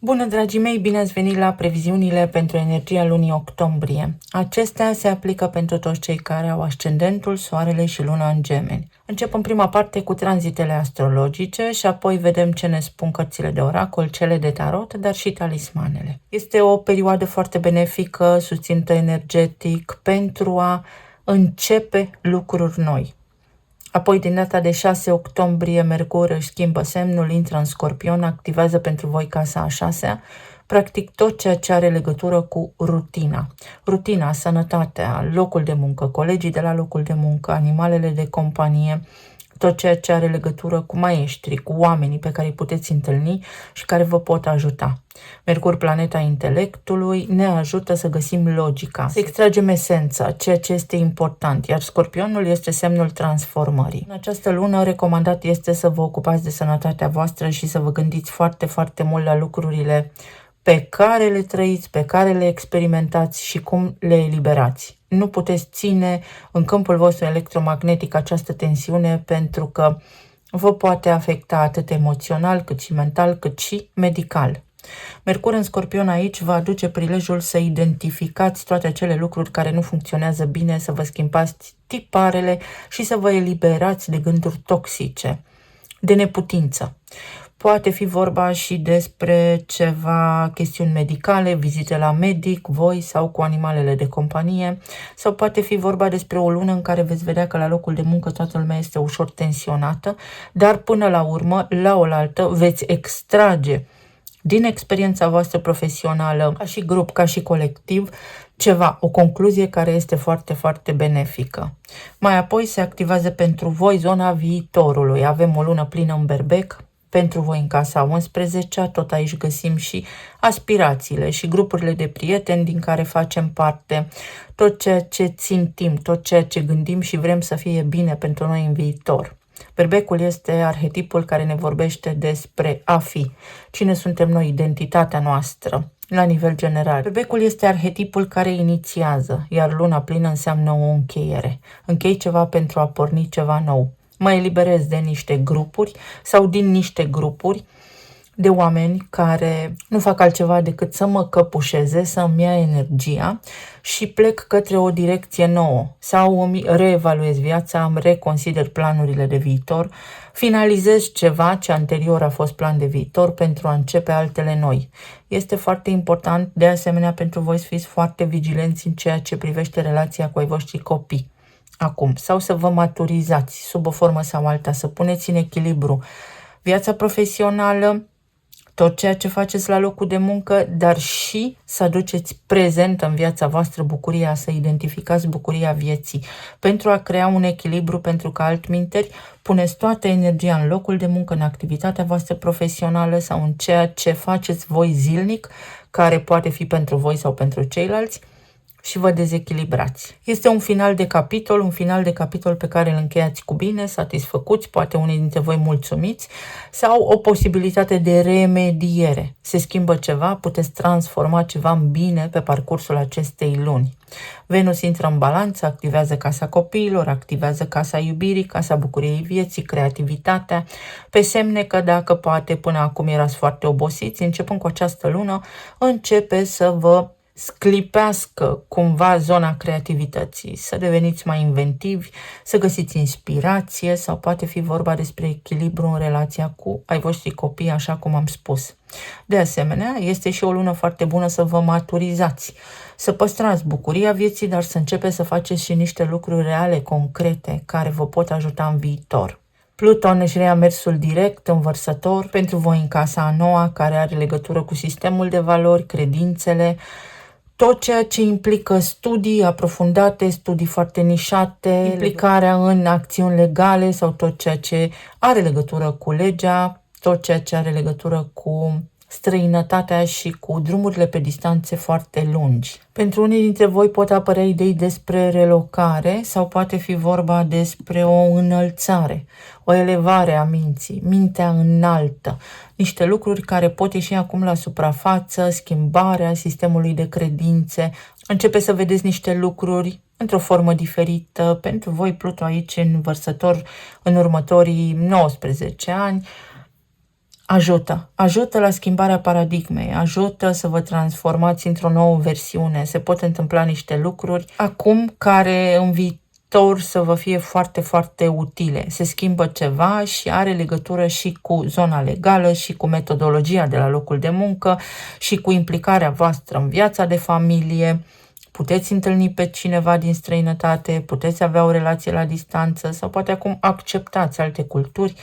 Bună, dragii mei, bine ați venit la previziunile pentru energia lunii octombrie. Acestea se aplică pentru toți cei care au ascendentul, soarele și luna în Gemeni. Încep în prima parte cu tranzitele astrologice și apoi vedem ce ne spun cărțile de oracol, cele de tarot, dar și talismanele. Este o perioadă foarte benefică, susținută energetic, pentru a începe lucruri noi. Apoi, din data de 6 octombrie, Mercur își schimbă semnul, intră în Scorpion, activează pentru voi casa a 6-a, practic tot ceea ce are legătură cu rutina. Rutina, sănătatea, locul de muncă, colegii de la locul de muncă, animalele de companie, tot ceea ce are legătură cu maestrii, cu oamenii pe care îi puteți întâlni și care vă pot ajuta. Mercur, planeta intelectului, ne ajută să găsim logica, să extragem esența, ceea ce este important, iar Scorpionul este semnul transformării. În această lună, recomandat este să vă ocupați de sănătatea voastră și să vă gândiți foarte, foarte mult la lucrurile pe care le trăiți, pe care le experimentați și cum le eliberați. Nu puteți ține în câmpul vostru electromagnetic această tensiune pentru că vă poate afecta atât emoțional, cât și mental, cât și medical. Mercur în Scorpion aici vă aduce prilejul să identificați toate acele lucruri care nu funcționează bine, să vă schimbați tiparele și să vă eliberați de gânduri toxice, de neputință. Poate fi vorba și despre ceva chestiuni medicale, vizite la medic, voi sau cu animalele de companie, sau poate fi vorba despre o lună în care veți vedea că la locul de muncă toată lumea este ușor tensionată, dar până la urmă, la oaltă, veți extrage din experiența voastră profesională, ca și grup, ca și colectiv, ceva, o concluzie care este foarte, foarte benefică. Mai apoi se activează pentru voi zona viitorului. Avem o lună plină în Berbec, pentru voi în casa 11-a, tot aici găsim și aspirațiile și grupurile de prieteni din care facem parte, tot ceea ce țintim, tot ceea ce gândim și vrem să fie bine pentru noi în viitor. Berbecul este arhetipul care ne vorbește despre a fi. Cine suntem noi, identitatea noastră, la nivel general. Berbecul este arhetipul care inițiază, iar luna plină înseamnă o încheiere. Închei ceva pentru a porni ceva nou. Mă eliberez de niște grupuri sau din niște grupuri de oameni care nu fac altceva decât să mă căpușeze, să-mi ia energia și plec către o direcție nouă sau îmi reevaluez viața, îmi reconsider planurile de viitor, finalizez ceva ce anterior a fost plan de viitor pentru a începe altele noi. Este foarte important de asemenea pentru voi să fiți foarte vigilenți în ceea ce privește relația cu ai voștri copii acum, sau să vă maturizați sub o formă sau alta, să puneți în echilibru viața profesională, tot ceea ce faceți la locul de muncă, dar și să aduceți prezent în viața voastră bucuria, să identificați bucuria vieții, pentru a crea un echilibru, pentru că altminteri puneți toată energia în locul de muncă, în activitatea voastră profesională sau în ceea ce faceți voi zilnic, care poate fi pentru voi sau pentru ceilalți, și vă dezechilibrați. Este un final de capitol pe care îl încheiați cu bine, satisfăcuți, poate unii dintre voi mulțumiți, sau o posibilitate de remediere. Se schimbă ceva, puteți transforma ceva în bine pe parcursul acestei luni. Venus intră în balanță, activează casa copiilor, activează casa iubirii, casa bucuriei vieții, creativitatea, pe semne că dacă poate până acum erați foarte obosiți, începând cu această lună, începe să vă sclipească cumva zona creativității, să deveniți mai inventivi, să găsiți inspirație sau poate fi vorba despre echilibru în relația cu ai voștri copii, așa cum am spus. De asemenea, este și o lună foarte bună să vă maturizați, să păstrați bucuria vieții, dar să începeți să faceți și niște lucruri reale, concrete, care vă pot ajuta în viitor. Pluton își reia mersul direct în Vărsător pentru voi în casa a noua, care are legătură cu sistemul de valori, credințele, tot ceea ce implică studii aprofundate, studii foarte nișate, implicarea în acțiuni legale sau tot ceea ce are legătură cu legea, tot ceea ce are legătură cu străinătatea și cu drumurile pe distanțe foarte lungi. Pentru unii dintre voi pot apărea idei despre relocare sau poate fi vorba despre o înălțare, o elevare a minții, mintea înaltă, niște lucruri care pot ieși acum la suprafață, schimbarea sistemului de credințe, începe să vedeți niște lucruri într-o formă diferită. Pentru voi Pluto aici în Vărsător în următorii 19 ani Ajută la schimbarea paradigmei, ajută să vă transformați într-o nouă versiune. Se pot întâmpla niște lucruri acum care în viitor să vă fie foarte, foarte utile. Se schimbă ceva și are legătură și cu zona legală și cu metodologia de la locul de muncă și cu implicarea voastră în viața de familie. Puteți întâlni pe cineva din străinătate, puteți avea o relație la distanță sau poate acum acceptați alte culturi,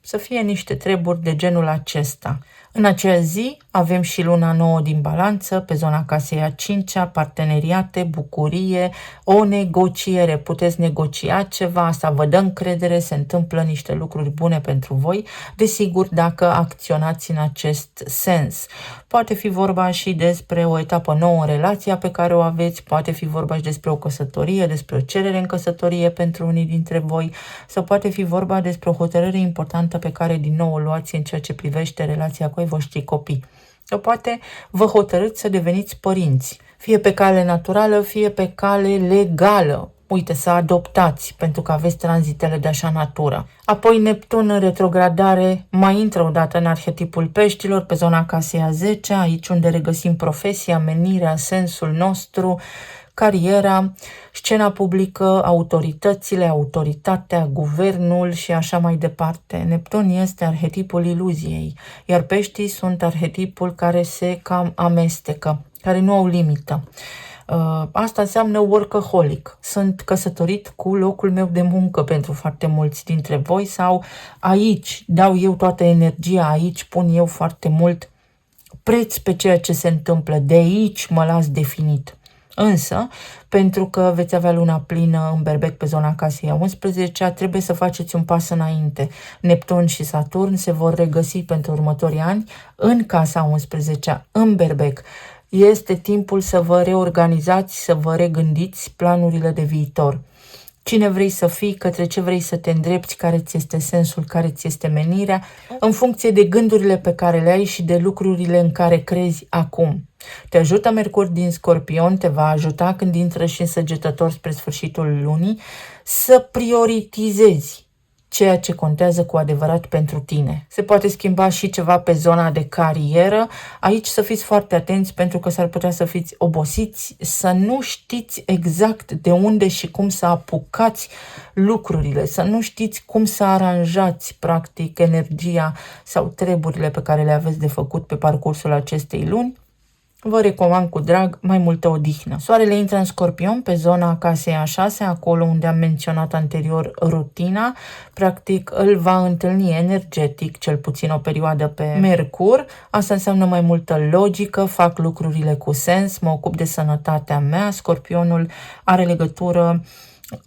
să fie niște treburi de genul acesta. În acea zi avem și luna nouă din balanță, pe zona casei a 5-a, parteneriate, bucurie, o negociere. Puteți negocia ceva, asta vă dă încredere, se întâmplă niște lucruri bune pentru voi, desigur dacă acționați în acest sens. Poate fi vorba și despre o etapă nouă în relația pe care o aveți, poate fi vorba și despre o căsătorie, despre o cerere în căsătorie pentru unii dintre voi, sau poate fi vorba despre o hotărâre importantă pe care din nou o luați în ceea ce privește relația cu ai voștri copii. Sau poate vă hotărâți să deveniți părinți, fie pe cale naturală, fie pe cale legală. Uite, să adoptați, pentru că aveți tranzitele de așa natură. Apoi Neptun în retrogradare mai intră odată în arhetipul peștilor, pe zona casei a 10-a, aici unde regăsim profesia, menirea, sensul nostru, cariera, scena publică, autoritățile, autoritatea, guvernul și așa mai departe. Neptun este arhetipul iluziei, iar peștii sunt arhetipul care se cam amestecă, care nu au limită. Asta înseamnă workaholic. Sunt căsătorit cu locul meu de muncă pentru foarte mulți dintre voi sau aici dau eu toată energia, aici pun eu foarte mult preț pe ceea ce se întâmplă, de aici mă las definit. Însă, pentru că veți avea luna plină în Berbec pe zona casei a 11-a, trebuie să faceți un pas înainte. Neptun și Saturn se vor regăsi pentru următorii ani în casa 11-a, în Berbec. Este timpul să vă reorganizați, să vă regândiți planurile de viitor. Cine vrei să fii, către ce vrei să te îndrepți, care ți este sensul, care ți este menirea, în funcție de gândurile pe care le ai și de lucrurile în care crezi acum. Te ajută Mercur din Scorpion, te va ajuta când intră și în Săgetător spre sfârșitul lunii să prioritizezi ceea ce contează cu adevărat pentru tine. Se poate schimba și ceva pe zona de carieră. Aici să fiți foarte atenți pentru că s-ar putea să fiți obosiți, să nu știți exact de unde și cum să apucați lucrurile, să nu știți cum să aranjați practic energia sau treburile pe care le aveți de făcut pe parcursul acestei luni. Vă recomand cu drag mai multă odihnă. Soarele intră în Scorpion pe zona casei a 6-a, acolo unde am menționat anterior rutina. Practic îl va întâlni energetic, cel puțin o perioadă pe Mercur. Asta înseamnă mai multă logică, fac lucrurile cu sens, mă ocup de sănătatea mea. Scorpionul are legătură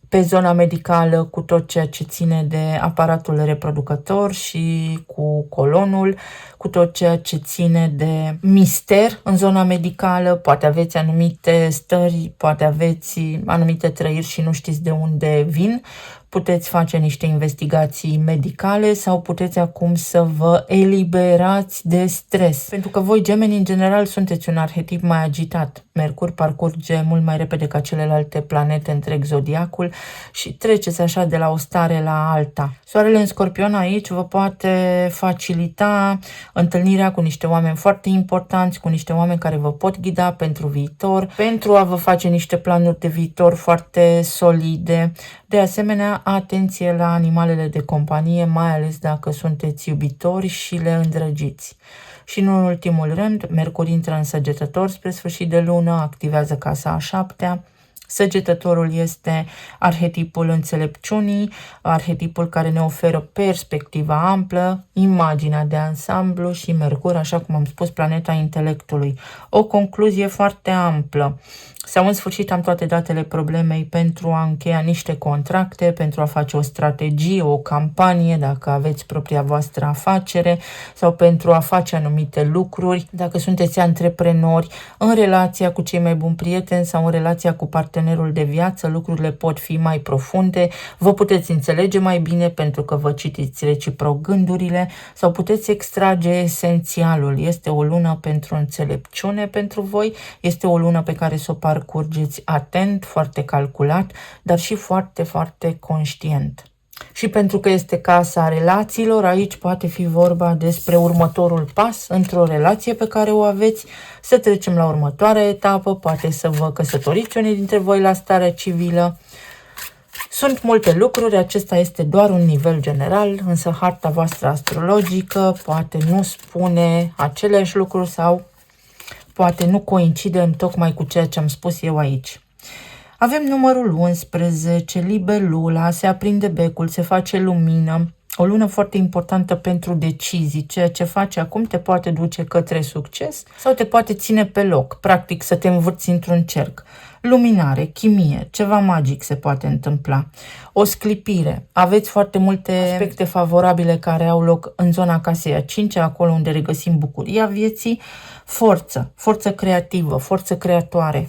pe zona medicală cu tot ceea ce ține de aparatul reproducător și cu colonul, cu tot ceea ce ține de mister în zona medicală. Poate aveți anumite stări, poate aveți anumite trăiri și nu știți de unde vin. Puteți face niște investigații medicale sau puteți acum să vă eliberați de stres. Pentru că voi, Gemeni, în general, sunteți un arhetip mai agitat. Mercur parcurge mult mai repede ca celelalte planete întreg zodiacul și treceți așa de la o stare la alta. Soarele în Scorpion aici vă poate facilita întâlnirea cu niște oameni foarte importanți, cu niște oameni care vă pot ghida pentru viitor, pentru a vă face niște planuri de viitor foarte solide. De asemenea, atenție la animalele de companie, mai ales dacă sunteți iubitori și le îndrăgiți. Și nu în ultimul rând, Mercur intră în Săgetător spre sfârșit de lună, activează casa a 7-a. Săgetătorul este arhetipul înțelepciunii, arhetipul care ne oferă perspectiva amplă, imaginea de ansamblu și Mercur, așa cum am spus, planeta intelectului. O concluzie foarte amplă. Sau în sfârșit am toate datele problemei pentru a încheia niște contracte, pentru a face o strategie, o campanie, dacă aveți propria voastră afacere, sau pentru a face anumite lucruri, dacă sunteți antreprenori, în relația cu cei mai buni prieteni sau în relația cu partenerul de viață, lucrurile pot fi mai profunde, vă puteți înțelege mai bine pentru că vă citiți reciproc gândurile sau puteți extrage esențialul. Este o lună pentru înțelepciune pentru voi, este o lună pe care să o parcurgeți atent, foarte calculat, dar și foarte, foarte conștient. Și pentru că este casa relațiilor, aici poate fi vorba despre următorul pas într-o relație pe care o aveți, să trecem la următoarea etapă, poate să vă căsătoriți unii dintre voi la starea civilă. Sunt multe lucruri, acesta este doar un nivel general, însă harta voastră astrologică poate nu spune aceleași lucruri sau poate nu coincide în tocmai cu ceea ce am spus eu aici. Avem numărul 11, libelula, se aprinde becul, se face lumină, o lună foarte importantă pentru decizii. Ceea ce faci acum te poate duce către succes sau te poate ține pe loc, practic să te învârți într-un cerc. Luminare, chimie, ceva magic se poate întâmpla. O sclipire. Aveți foarte multe aspecte favorabile care au loc în zona casei a 5-a, acolo unde regăsim bucuria vieții. Forță creativă, forță creatoare.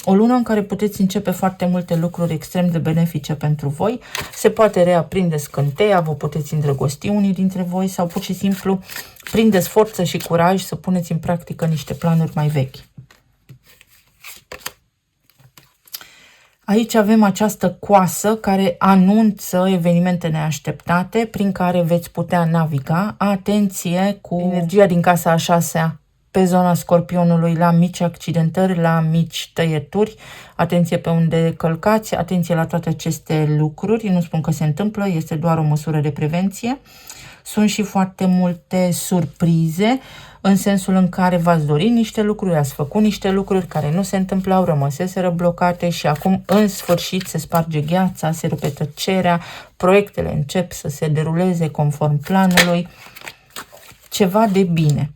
O lună în care puteți începe foarte multe lucruri extrem de benefice pentru voi. Se poate reaprinde scânteia, vă puteți îndrăgosti unii dintre voi sau pur și simplu prindeți forță și curaj să puneți în practică niște planuri mai vechi. Aici avem această coasă care anunță evenimente neașteptate prin care veți putea naviga. Atenție cu energia din casa a 6-a pe zona Scorpionului la mici accidentări, la mici tăieturi. Atenție pe unde călcați, atenție la toate aceste lucruri. Nu spun că se întâmplă, este doar o măsură de prevenție. Sunt și foarte multe surprize, în sensul în care v-ați dorit niște lucruri, ați făcut niște lucruri care nu se întâmplau, rămăseseră blocate și acum în sfârșit se sparge gheața, se rupe tăcerea, proiectele încep să se deruleze conform planului, ceva de bine.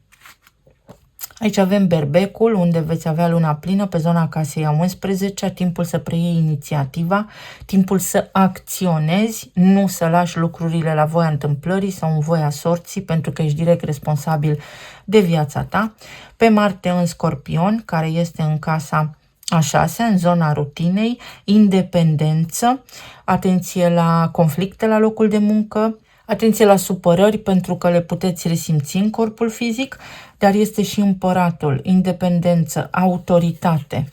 Aici avem berbecul, unde veți avea luna plină pe zona casei a 11-a, timpul să preiei inițiativa, timpul să acționezi, nu să lași lucrurile la voia întâmplării sau în voia sorții, pentru că ești direct responsabil de viața ta. Pe Marte în Scorpion, care este în casa a 6-a, în zona rutinei, independență, atenție la conflicte la locul de muncă, atenție la supărări pentru că le puteți resimți în corpul fizic, dar este și împăratul, independență, autoritate.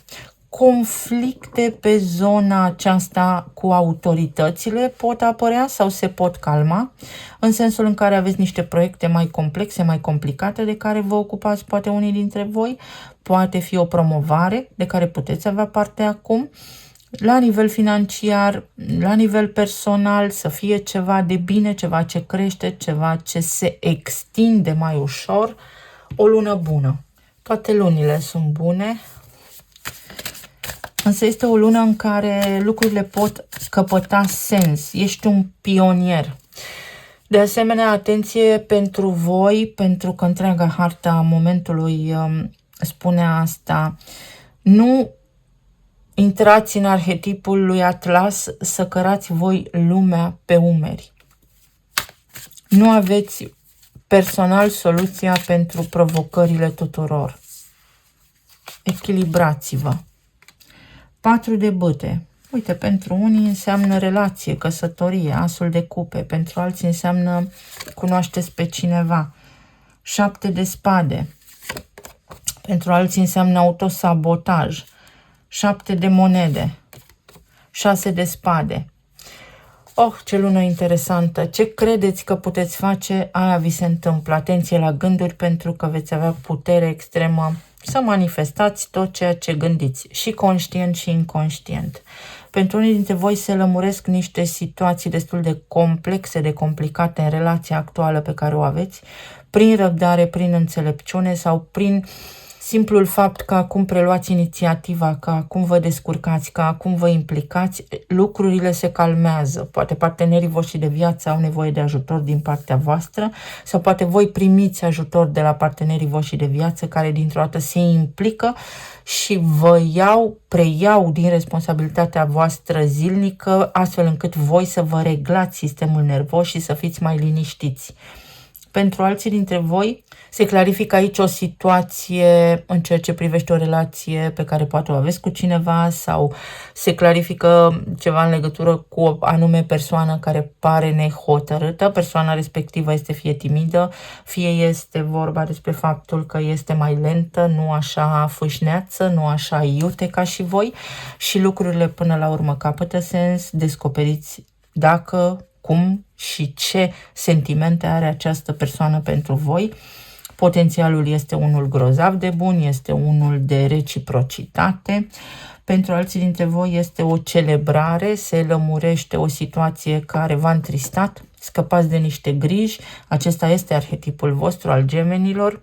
Conflicte pe zona aceasta cu autoritățile pot apărea sau se pot calma, în sensul în care aveți niște proiecte mai complexe, mai complicate de care vă ocupați poate unii dintre voi, poate fi o promovare de care puteți avea parte acum, la nivel financiar, la nivel personal, să fie ceva de bine, ceva ce crește, ceva ce se extinde mai ușor, o lună bună. Toate lunile sunt bune, însă este o lună în care lucrurile pot căpăta sens. Ești un pionier. De asemenea, atenție pentru voi, pentru că întreaga harta momentului spune asta. Nu intrați în arhetipul lui Atlas să cărați voi lumea pe umeri. Nu aveți personal soluția pentru provocările tuturor. Echilibrați-vă. 4 de bâte. Uite, pentru unii înseamnă relație, căsătorie, asul de cupe. Pentru alții înseamnă cunoașteți pe cineva. 7 de spade. Pentru alții înseamnă autosabotaj. 7 de monede. 6 de spade. Oh, ce lună interesantă! Ce credeți că puteți face, aia vi se întâmplă. Atenție la gânduri, pentru că veți avea putere extremă să manifestați tot ceea ce gândiți, și conștient și inconștient. Pentru unii dintre voi se lămuresc niște situații destul de complexe, de complicate în relația actuală pe care o aveți, prin răbdare, prin înțelepciune sau prin simplul fapt că acum preluați inițiativa, că acum vă descurcați, că acum vă implicați, lucrurile se calmează. Poate partenerii voștri de viață au nevoie de ajutor din partea voastră sau poate voi primiți ajutor de la partenerii voștri de viață care dintr-o dată se implică și vă preiau din responsabilitatea voastră zilnică, astfel încât voi să vă reglați sistemul nervos și să fiți mai liniștiți. Pentru alții dintre voi se clarifică aici o situație în ceea ce privește o relație pe care poate o aveți cu cineva sau se clarifică ceva în legătură cu o anume persoană care pare nehotărâtă. Persoana respectivă este fie timidă, fie este vorba despre faptul că este mai lentă, nu așa fâșneață, nu așa iute ca și voi și lucrurile până la urmă capătă sens, descoperiți dacă cum și ce sentimente are această persoană pentru voi. Potențialul este unul grozav de bun, este unul de reciprocitate. Pentru alții dintre voi este o celebrare, se lămurește o situație care v-a întristat, scăpați de niște griji. Acesta este arhetipul vostru al gemenilor.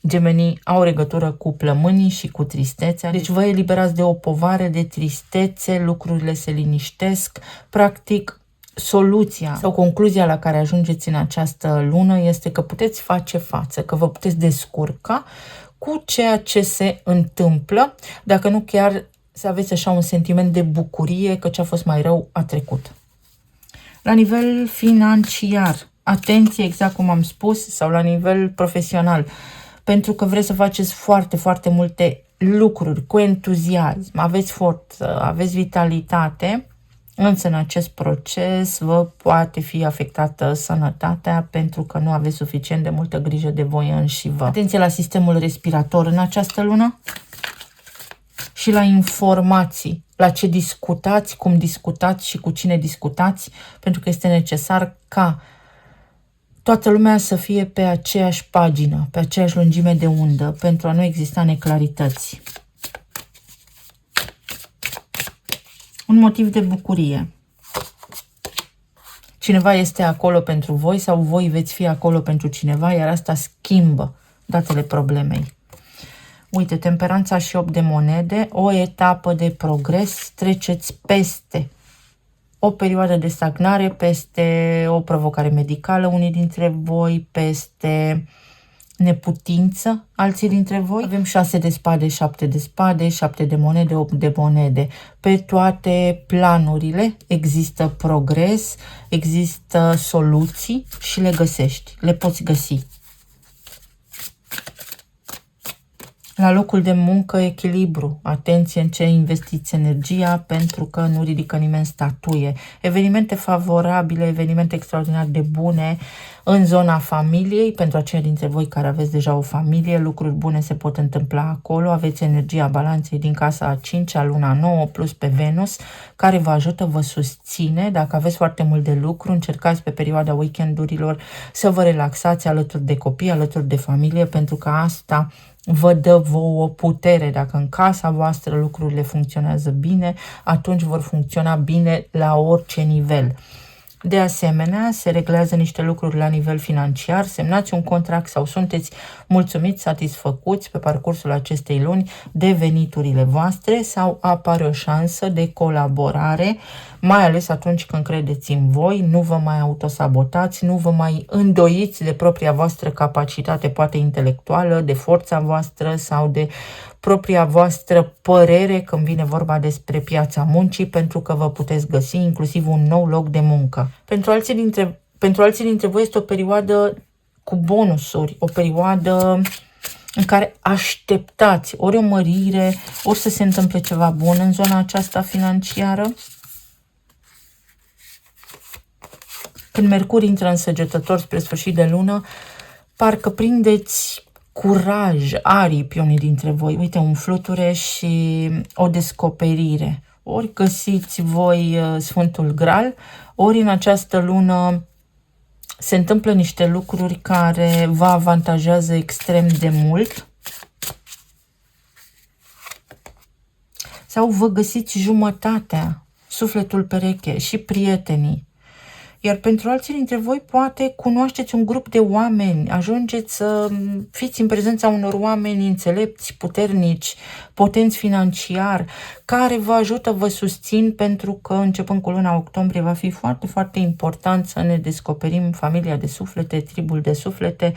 Gemenii au legătură cu plămânii și cu tristețea, deci vă eliberați de o povară de tristețe, lucrurile se liniștesc. Practic, soluția sau concluzia la care ajungeți în această lună este că puteți face față, că vă puteți descurca cu ceea ce se întâmplă, dacă nu chiar să aveți așa un sentiment de bucurie că ce a fost mai rău a trecut. La nivel financiar, atenție, exact cum am spus, sau la nivel profesional, pentru că vreți să faceți foarte, foarte multe lucruri cu entuziasm, aveți forță, aveți vitalitate, însă în acest proces vă poate fi afectată sănătatea pentru că nu aveți suficient de multă grijă de voi înșivă. Atenție la sistemul respirator în această lună și la informații, la ce discutați, cum discutați și cu cine discutați, pentru că este necesar ca toată lumea să fie pe aceeași pagină, pe aceeași lungime de undă, pentru a nu exista neclarități. Un motiv de bucurie. Cineva este acolo pentru voi sau voi veți fi acolo pentru cineva, iar asta schimbă datele problemei. Uite, temperanța și 8 de monede, o etapă de progres, treceți peste o perioadă de stagnare, peste o provocare medicală, unii dintre voi, peste neputință, alții dintre voi. Avem 6 de spade, 7 de spade, 7 de monede, 8 de monede. Pe toate planurile există progres, există soluții și le găsești, le poți găsi. La locul de muncă, echilibru. Atenție în ce investiți energia, pentru că nu ridică nimeni statuie. Evenimente favorabile, evenimente extraordinar de bune în zona familiei. Pentru aceia dintre voi care aveți deja o familie, lucruri bune se pot întâmpla acolo. Aveți energia balanței din casa a 5-a, luna 9, plus pe Venus, care vă ajută, vă susține. Dacă aveți foarte mult de lucru, încercați pe perioada weekendurilor să vă relaxați alături de copii, alături de familie, pentru că asta vă dă vouă putere. Dacă în casa voastră lucrurile funcționează bine, atunci vor funcționa bine la orice nivel. De asemenea, se reglează niște lucruri la nivel financiar, semnați un contract sau sunteți mulțumiți, satisfăcuți pe parcursul acestei luni de veniturile voastre sau apare o șansă de colaborare, mai ales atunci când credeți în voi, nu vă mai autosabotați, nu vă mai îndoiți de propria voastră capacitate, poate intelectuală, de forța voastră sau de propria voastră părere când vine vorba despre piața muncii, pentru că vă puteți găsi inclusiv un nou loc de muncă. Pentru alții dintre voi este o perioadă cu bonusuri, o perioadă în care așteptați ori o mărire, ori să se întâmple ceva bun în zona aceasta financiară. Când Mercur intră în Săgetător spre sfârșit de lună, parcă prindeți curaj, aripi unii dintre voi. Uite, un fluture și o descoperire. Ori găsiți voi Sfântul Graal, ori în această lună se întâmplă niște lucruri care vă avantajează extrem de mult. Sau vă găsiți jumătatea, sufletul pereche și prietenii. Iar pentru alții dintre voi poate cunoașteți un grup de oameni, ajungeți să fiți în prezența unor oameni înțelepți, puternici, potenți financiar, care vă ajută, vă susțin, pentru că începând cu luna octombrie va fi foarte, foarte important să ne descoperim familia de suflete, tribul de suflete,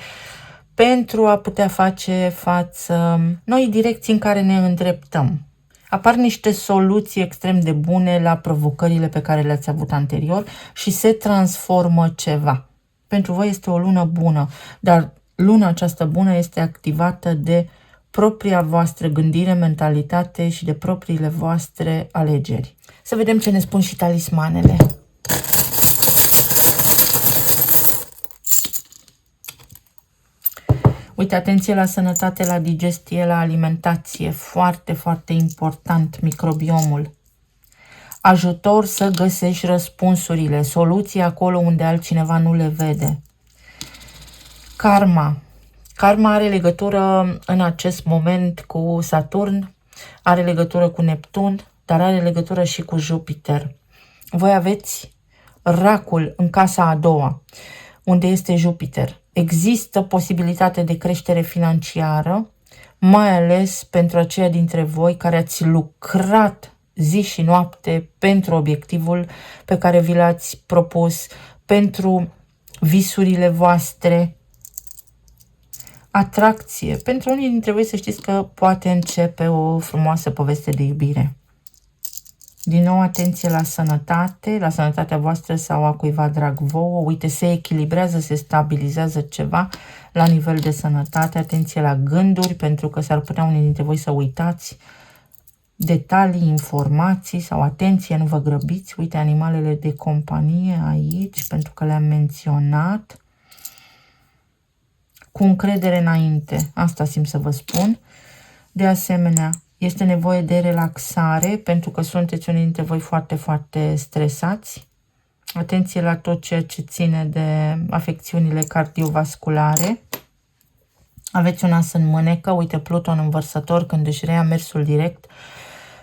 pentru a putea face față noi direcții în care ne îndreptăm. Apar niște soluții extrem de bune la provocările pe care le-ați avut anterior și se transformă ceva. Pentru voi este o lună bună, dar luna aceasta bună este activată de propria voastră gândire, mentalitate și de propriile voastre alegeri. Să vedem ce ne spun și talismanele. Uite, atenție la sănătate, la digestie, la alimentație. Foarte, foarte important microbiomul. ajutor să găsești răspunsurile, soluții acolo unde altcineva nu le vede. Karma. Karma are legătură în acest moment cu Saturn, are legătură cu Neptun, dar are legătură și cu Jupiter. Voi aveți racul în casa a doua, unde este Jupiter. Există posibilitate de creștere financiară, mai ales pentru aceia dintre voi care ați lucrat zi și noapte pentru obiectivul pe care vi l-ați propus, pentru visurile voastre. Atracție. Pentru unii dintre voi să știți că poate începe o frumoasă poveste de iubire. Din nou, atenție la sănătate, la sănătatea voastră sau a cuiva drag vouă. Uite, se echilibrează, se stabilizează ceva la nivel de sănătate. Atenție la gânduri, pentru că s-ar putea unii dintre voi să uitați detalii, informații sau atenție, nu vă grăbiți. Uite, animalele de companie aici, pentru că le-am menționat. Cu încredere înainte, asta simt să vă spun. De asemenea, este nevoie de relaxare, pentru că sunteți unii dintre voi foarte, foarte stresați. Atenție la tot ceea ce ține de afecțiunile cardiovasculare. Aveți un as în mânecă, uite, Pluton în Vărsător, când își reia mersul direct,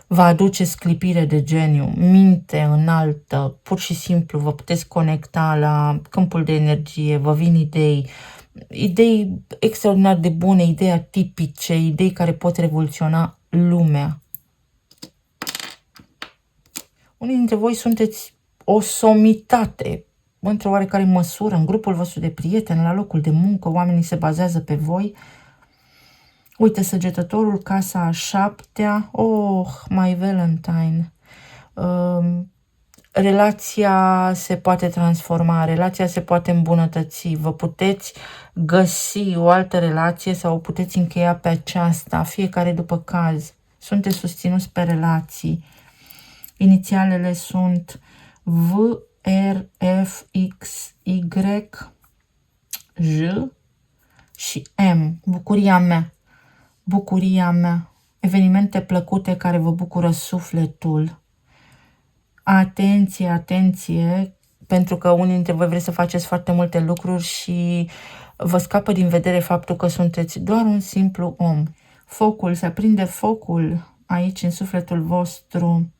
va aduce sclipire de geniu, minte înaltă, pur și simplu vă puteți conecta la câmpul de energie, vă vin idei extraordinar de bune, idei atipice, idei care pot revoluționa lumea. Unii dintre voi sunteți o somitate, într-o oarecare măsură, în grupul vostru de prieteni, la locul de muncă, oamenii se bazează pe voi. Uite, Săgetătorul, casa a șaptea, oh, my Valentine. Relația se poate transforma, relația se poate îmbunătăți, vă puteți găsi o altă relație sau o puteți încheia pe aceasta, fiecare după caz. Sunteți susținuți pe relații. Inițialele sunt V, R, F, X, Y, J și M. Bucuria mea. Bucuria mea. Evenimente plăcute care vă bucură sufletul. Atenție, atenție, pentru că unii dintre voi vreți să faceți foarte multe lucruri și vă scapă din vedere faptul că sunteți doar un simplu om. Focul, se aprinde focul aici în sufletul vostru.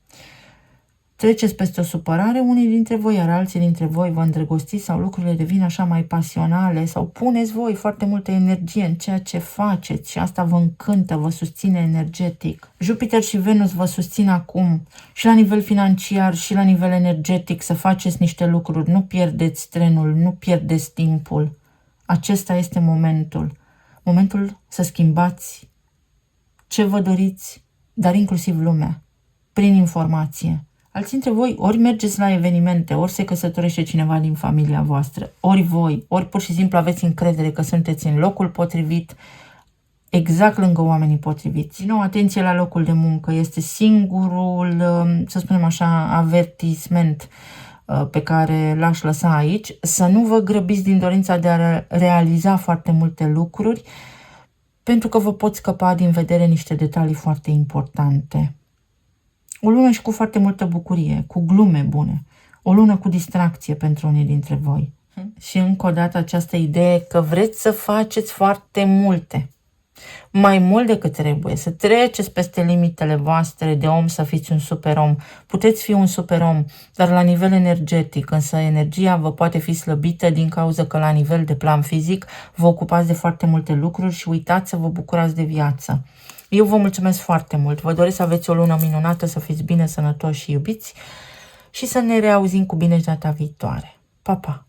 Treceți peste o supărare unii dintre voi, iar alții dintre voi vă îndrăgostiți sau lucrurile devin așa mai pasionale sau puneți voi foarte multă energie în ceea ce faceți și asta vă încântă, vă susține energetic. Jupiter și Venus vă susțin acum și la nivel financiar și la nivel energetic să faceți niște lucruri. Nu pierdeți trenul, nu pierdeți timpul. Acesta este momentul. Momentul să schimbați ce vă doriți, dar inclusiv lumea, prin informație. Alții dintre voi ori mergeți la evenimente, ori se căsătorește cineva din familia voastră, ori voi, ori pur și simplu aveți încredere că sunteți în locul potrivit, exact lângă oamenii potriviți. Din nou, atenție la locul de muncă, este singurul, să spunem așa, avertisment pe care l-aș lăsa aici. Să nu vă grăbiți din dorința de a realiza foarte multe lucruri, pentru că vă pot scăpa din vedere niște detalii foarte importante. O lună și cu foarte multă bucurie, cu glume bune. O lună cu distracție pentru unii dintre voi. Și încă o dată această idee că vreți să faceți foarte multe. Mai mult decât trebuie, să treceți peste limitele voastre de om, să fiți un superom. Puteți fi un superom, dar la nivel energetic, însă energia vă poate fi slăbită din cauza că la nivel de plan fizic vă ocupați de foarte multe lucruri și uitați să vă bucurați de viață. Eu vă mulțumesc foarte mult, vă doresc să aveți o lună minunată, să fiți bine, sănătoși și iubiți și să ne reauzim cu bine data viitoare. Pa, pa!